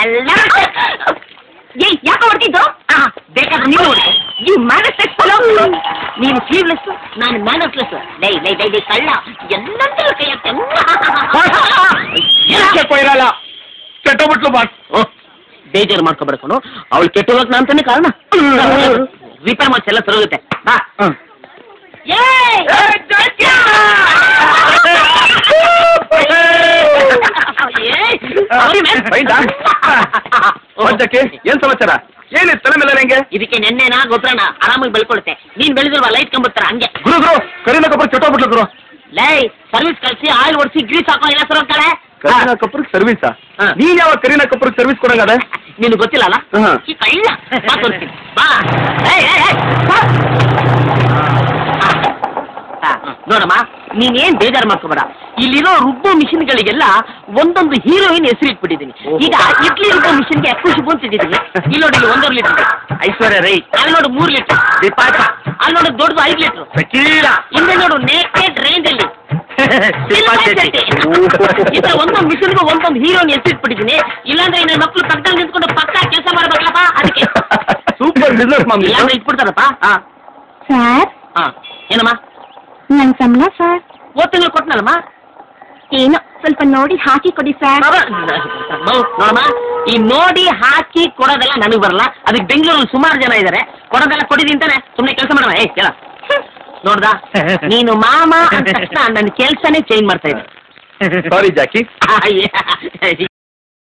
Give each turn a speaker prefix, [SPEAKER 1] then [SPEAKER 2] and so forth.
[SPEAKER 1] ಎಲ್ಲ ಯಾಕೆ ಹೊಡ್ತಿದ್ದು ಬೇಕಾದ್ರೆ ನೀವು ಹೊಡ್ತು ಈ ಮ್ಯಾನಸ್ಲೆಸ್ ಫಲೋ ನೀನು ಸ್ಲೀವ್ಲೆಸ್ ನಾನು ಮ್ಯಾನಸ್ಲೆಸ್ ಲೈ ಲೈ ಲೈ ಲೈ ಕಳ್ಳ ಎಲ್ಲಂತೂ ಕೈ
[SPEAKER 2] ಇರಲ್ಲ ಕೆಟ್ಟೋಗ್ಬಿಟ್ಲು ಬಾಸ್
[SPEAKER 1] ಬೇಜಾರು ಮಾಡ್ಕೊಬರ್ಕೊಂಡು ಅವಳು ಕೆಟ್ಟೋಗಕ್ ಅಂತಾನೆ ಕಾರಣ ರಿಪೇರ್ ಮಾಡ್ಸಿ ಎಲ್ಲ ಸರೋಗುತ್ತೆ ಬಾ
[SPEAKER 2] ಏನ್ ಸಮಾಚಾರ ಏನಿತ್ತು ತಲೆ ಮೇಲೆ ಹೆಂಗೆ
[SPEAKER 1] ಇದಕ್ಕೆ ನೆನ್ನೆನಾ ಗೊಬ್ಬರನ ಆರಾಮಾಗಿ ಬೆಳ್ಕೊಳುತ್ತೆ ನೀನ್ ಬೆಳೆದಿಲ್ವಾ ಲೈಟ್ ಕಂಬಿಡ್ತಾರ ಹಂಗೆ
[SPEAKER 2] ಗುರು ಗುರು ಕರೀನಾ ಕಪೂರ್ ಕೆಟ್ಟೋಗ್ಬಿಟ್ಲು ಗುರು
[SPEAKER 1] ಲೈ ಸರ್ವಿಸ್ ಕಳ್ಸಿ ಆಯಿಲ್ ಓಡಿಸಿ ಗ್ರೀಸ್ ಹಾಕೋ ಎಲ್ಲ ಸರ್ ಹೋಗ್ತಾಳೆ
[SPEAKER 2] ಕರೀನಾ ಕಪೂರ್ ಸರ್ವಿಸಾ ನೀನ್ ಯಾವಾಗ ಕರೀನಾ ಕಪೂರ್ ಸರ್ವಿಸ್ ಕೊಡಂಗದ
[SPEAKER 1] ನಿನ್ ಗೊತ್ತಿಲ್ಲ ಅಲ್ಲ ಕಳ್ಳ ಬಾ ತೋರಿಸ್ತೀನಿ ಬಾ ನೋಡಮ್ಮ ನೀನೇನ್ ಬೇಜಾರು ಮಾಡ್ಕೋಬೇಡ ಇಲ್ಲಿರೋ ರುಬ್ಬೋ ಮಿಷಿನ್ಗಳಿಗೆಲ್ಲ ಒಂದೊಂದು ಹೀರೋಯಿನ್ ಹೆಸರು ಇಟ್ಬಿಟ್ಟಿದ್ದೀನಿ ಈಗ ಇಡ್ಲಿ ರುಬ್ಬೋ ಮಿಷಿನ್ಗೆ ಖುಷಿ ಬಂತಿದ್ದೀನಿ ಇಲ್ಲಿ ನೋಡಿ 1.5 ಲೀಟರ್ ಐಶ್ವರ್ಯ ರೈ ಅಲ್ಲಿ ನೋಡು 3 ಲೀಟರ್ ದೀಪಾಕ ಅಲ್ಲಿ ನೋಡು ದೊಡ್ಡದು 5 ಲೀಟರ್ ಹಿಂದೆ ನೋಡು ನೇಕೆಡ್ ರೇಂಜ್ ಅಲ್ಲಿ ಒಂದೊಂದು ಮಿಷನ್ಗೂ ಒಂದೊಂದು ಹೀರೋಯಿನ್ ಹೆಸರು ಇಟ್ಬಿಟ್ಟಿದ್ದೀನಿ ಇಲ್ಲಾಂದ್ರೆ ನನ್ನ ಮಕ್ಕಳು ಪಕ್ಕದಲ್ಲಿ ನಿಂತ್ಕೊಂಡು ಪಕ್ಕ ಕೆಲಸ ಮಾಡ್ಬೇಕಲ್ಲಪ್ಪ ಅದಕ್ಕೆ
[SPEAKER 2] ಸೂಪರ್ ಬಿಸ್ನೆಸ್ ಮಾಮ್
[SPEAKER 1] ಇಲ್ಲಾಂದ್ರೆ ಇಟ್ಬಿಡ್ತಾರಪ್ಪ
[SPEAKER 3] ಸರ್
[SPEAKER 1] ಏನಮ್ಮ
[SPEAKER 3] ನನ್ ಸಂಬಳ ಸರ್
[SPEAKER 1] ತಿಂಗಳು ಕೊಟ್ನಲ್ಲಮ್ಮ
[SPEAKER 3] ಏನೋ ಸ್ವಲ್ಪ ನೋಡಿ ಹಾಕಿ ಕೊಡಿ ಸರ್
[SPEAKER 1] ನೋಡಮ್ಮ ಈ ನೋಡಿ ಹಾಕಿ ಕೊಡೋದೆಲ್ಲ ನನಗೆ ಬರಲ್ಲ ಅದಕ್ಕೆ ಬೆಂಗಳೂರಲ್ಲಿ ಸುಮಾರು ಜನ ಇದ್ದಾರೆ ಕೊಡೋದೆಲ್ಲ ಕೊಡಿದೀನಿ ಅಂತಾನೆ ಸುಮ್ಮನೆ ಕೆಲಸ ಮಾಡೋಣ ಕೇಳ ನೋಡ್ದ ನೀನು ಮಾಮ ಅಂದ ತಕ್ಷಣ ನನ್ನ ಕೆಲಸನೇ ಚೇಂಜ್ ಮಾಡ್ತಾ ಇದ್ದೆ
[SPEAKER 2] ಸಾರಿ ಜಾಕಿ